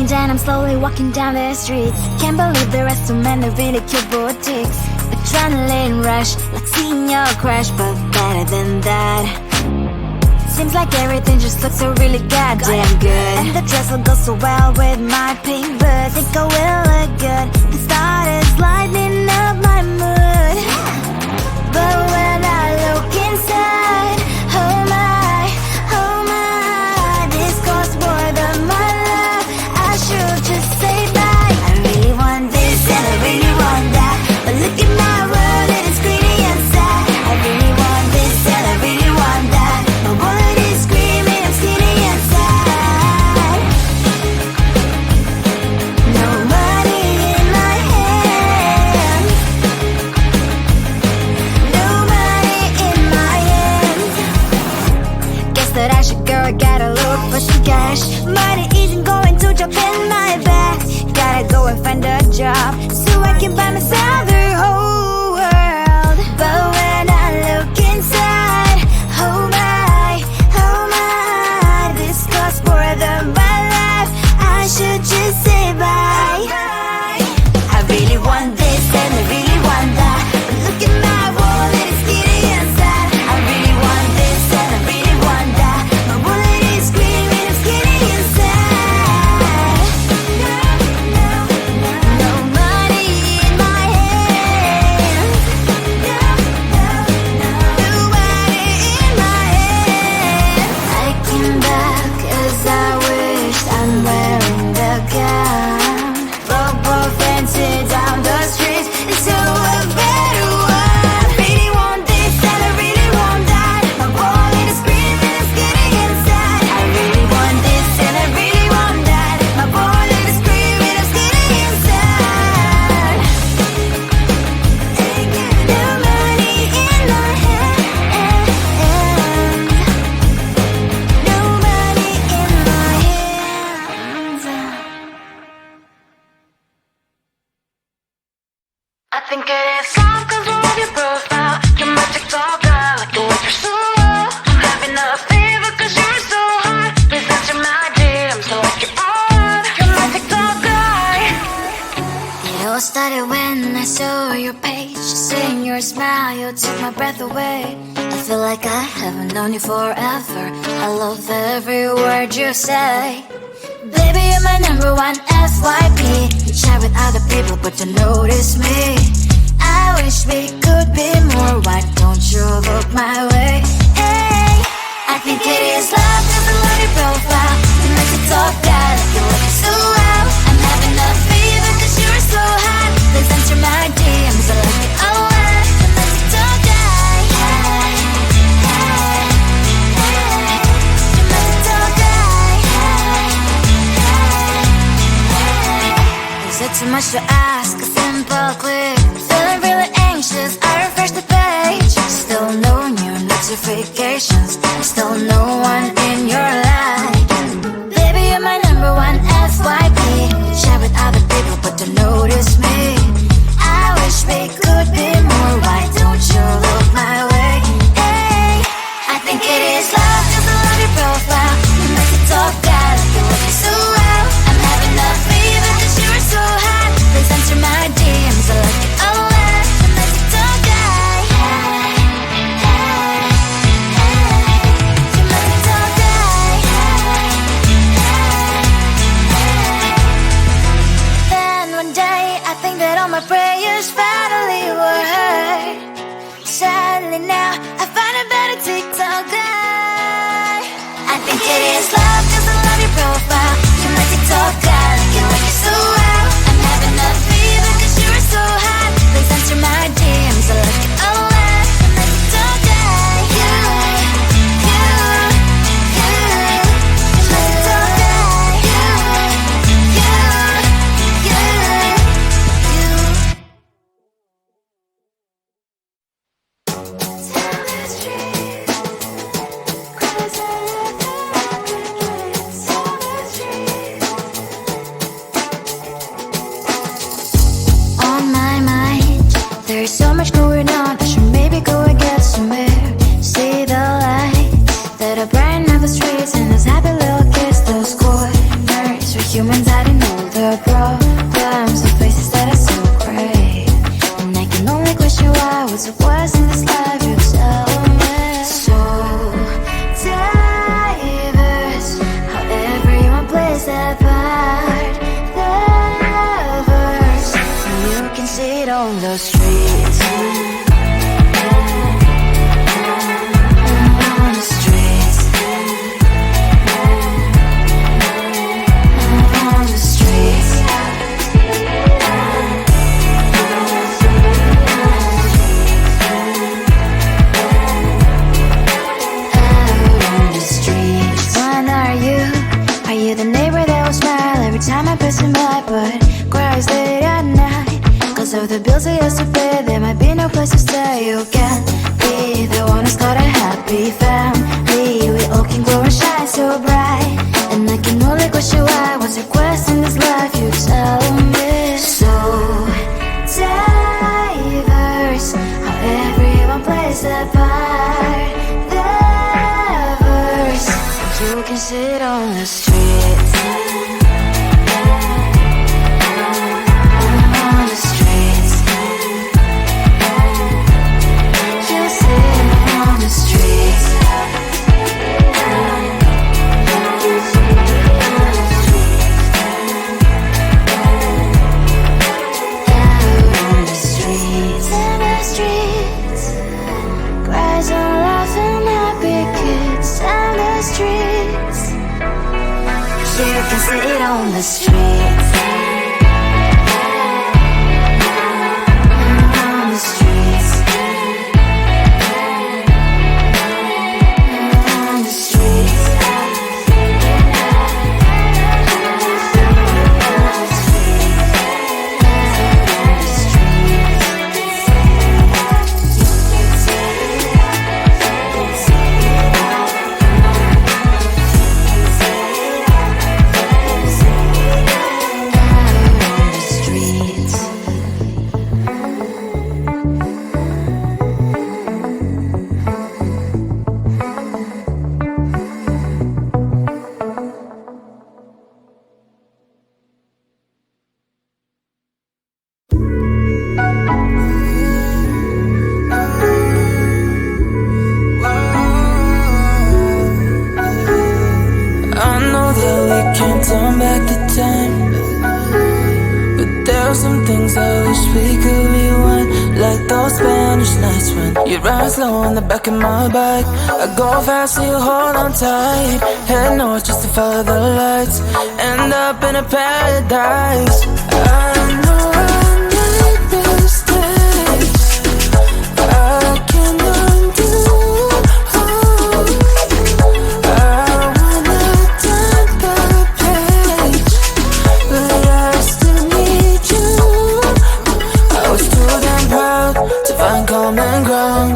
Breaking down, I'm slowly walking down the streets. Can't believe there are so many really cute boutiques. Adrenaline rush, like seeing your crush, but better than that. Seems like everything just looks so really goddamn good. And the dress will go so well with my pink boots. Think I will look good. The start is lighting up my mood. But when I look inside, oh my, this costs more than my love. I should just say bye. I really want this and I really want that, but look at my world, it is greedy and sad. I really want this and I really want that. My wallet is screaming, I'm skinny and sad. No money in my hand. No money in my hand. Guess that I should go, I gotta look for some cash. Money isn't going to jump in my bag. Gotta go and find a job so I can buy myself the whole world. But when I look inside, oh my, this costs more than my life. I should just say bye. I really want this and I really want that, but look at my wallet, it's skinny and sad. I really want this and I really want that. My wallet is screaming, I'm skinny and sad. No money in my hand. No money in my hand. I came back as I wished. I'm wearing the gown. Robo fancy down the streets into a better one. I really want this and I really want that. My wallet is screaming, it's getting inside. I really want this and I really want that. My wallet is screaming, it's getting inside. No money in my hand. No money in my hands. I think it is soft cause I love your profile. You're my TikTok girl, like the way you're so low. I'm having a fever cause you're so hot. Please answer my DMs so I can on. You're my TikTok guy. It all started when I saw your page. Seeing your smile, you took my breath away. I feel like I haven't known you forever. I love every word you say. Baby, you're my number one FYP. You chat with other people but don't notice me. I wish we could be more. Why don't you look my way? Hey, I think it is love cause I love your profile. You make it talk that like you look so well. I'm having a fever cause you're so hot. Please answer my DMs, I like it a lot. You make it talk that. You make it talk that. Is it too much to ask? A simple click. Feeling really anxious, I refresh the page. Still no new notifications. Still no one in your life. Baby, you're my number one FYP. Chat with other people but don't notice me. I wish we could be more. Why don't you look my way? Hey, I think it is love cause I love your profile. You make it talk that like you look so well. I'm having a fever cause you're so hot. Please answer my DMs, I like it a lot. You make it talk that. You make it talk that. Then one day I think that all my prayers finally were heard. Sadly now I find a better TikTok guy. I think it is love cause I love your profile. You make it talk guy like you look so well. I'm having a fever cause you're so hot. Please answer my DMs, I like it a lot. You make it talk guy. You make it talk guy. You. the bills he has to pay, there might be no place to stay. You can't be the one to start a happy family. We all can grow and shine so bright, and I can only question why. What's your quest in this life? You tell me. So diverse, how everyone plays their part. Their verse, you can sit on the streets. On the streets, you sit on the streets. You can sit on the streets. On the streets. On the streets. Can't turn back the time, but there are some things I wish we could rewind. Like those Spanish nights when you ride slow on the back of my bike. I go fast so you hold on tight. Head north just to follow the lights. End up in a paradise. I know I made mistakes I can undo.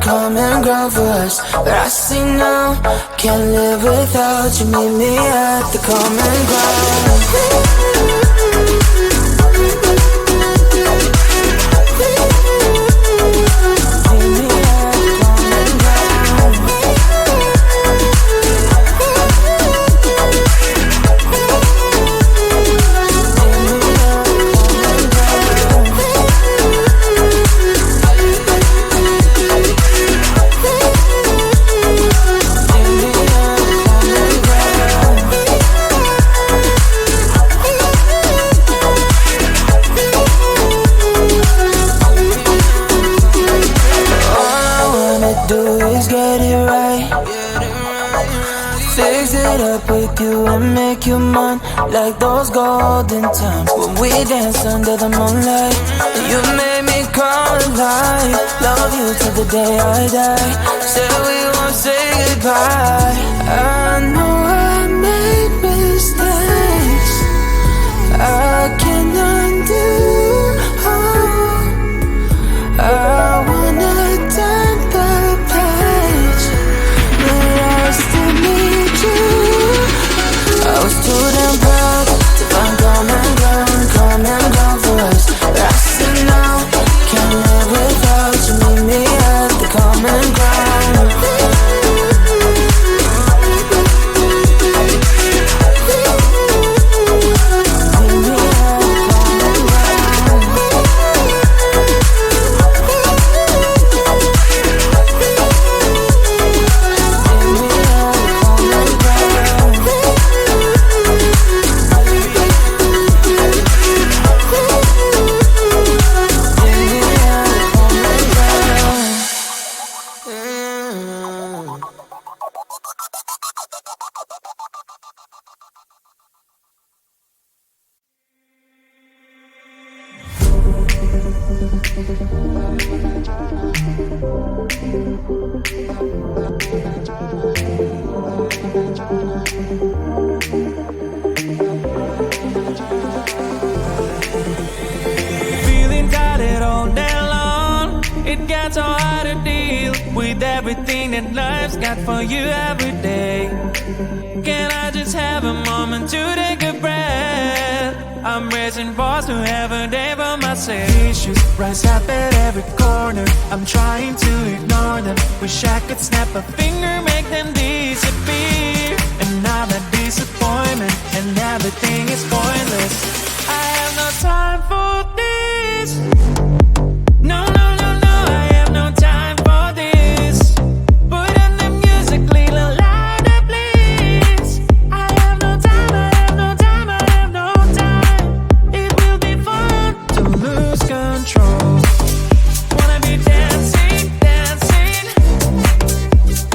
Common ground for us, but I see now, can't live without you. Meet me at the common ground. With you and make you mine, like those golden times when we danced under the moonlight. You made me come alive. Love you till the day I die. Said we won't say goodbye. I know I made mistakes I can undo. I wanna turn the page, but I still need you. I was too damn proud to find common ground for us. But I see now, can't live without you. Meet me at the common ground. Feeling got it all so hard to deal with everything that life's got for you every day. Can I just have a moment to take a breath? I'm raising balls to have a day for myself. Issues rise up at every corner. I'm trying to ignore them. Wish I could snap a finger, make them disappear. And now that disappointment and everything is pointless. I have no time for this. No, no, no, no, I have no time for this. Put on the music, little louder, please. I have no time, I have no time, I have no time. It will be fun to lose control. Wanna be dancing, dancing.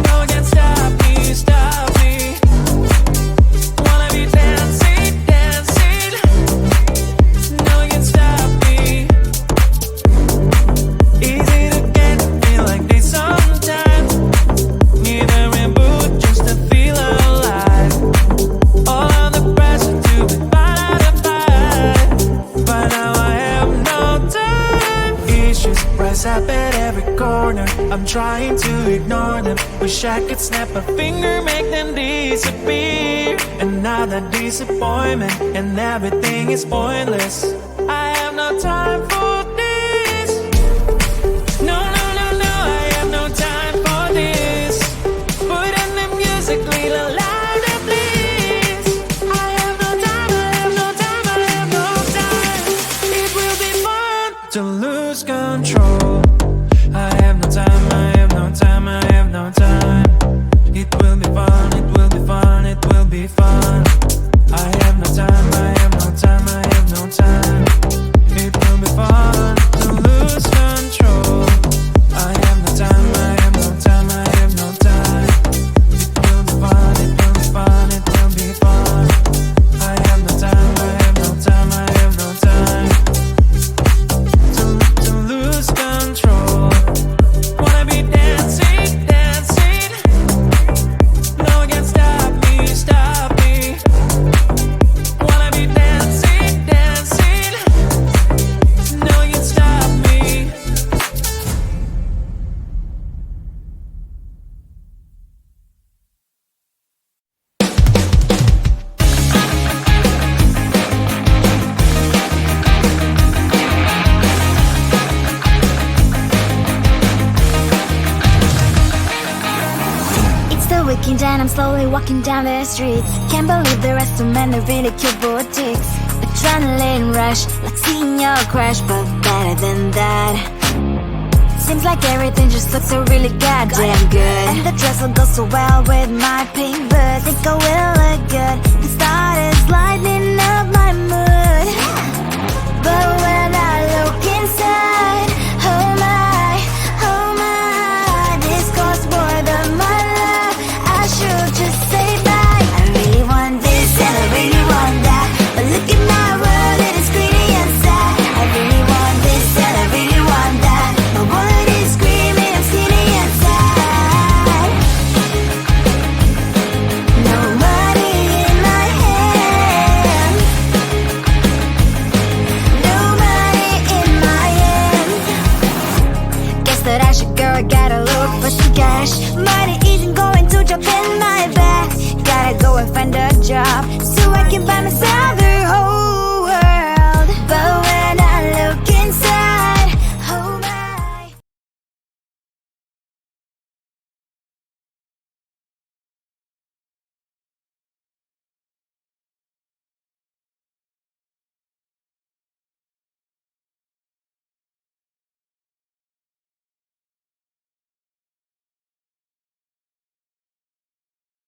No one can stop me, stop me. Wanna be dancing, dancing. No one can stop me. Easy to get feel like this sometimes. Need a reboot just to feel alive. All of the pressure to be fight. But now I have no time. Issues rise up at every corner. I'm trying to ignore them. Wish I could snap a finger, make them disappear. And now that disappointment and everything is pointless. I have no time for this. No, no, no, no, I have no time for this. Put on the music, little louder, please. I have no time, I have no time, I have no time. It will be fun to lose control. I have no time, I have no time, I have no time. It will be fun, it will be fun, it will be fun. I have no time, I have no time, I have no time. It will be fun to lose control. I have no time, I have no time, I have no time. It will be fun, it will be fun, it will be fun. I have no time, I have no time, I have no time. To lose control. Wanna be dancing, dancing. No one can stop me, stop me. Wanna be dancing, dancing. No one can stop me. It's the weekend and I'm slowly walking down the streets. Can't believe there are so many really cute boutiques. Adrenaline rush, like seeing your crush, but better than that. Seems like everything just looks so really goddamn good. And the dress will go so well with my pink boots. Think I will look good. The start is lighting up my mood. But when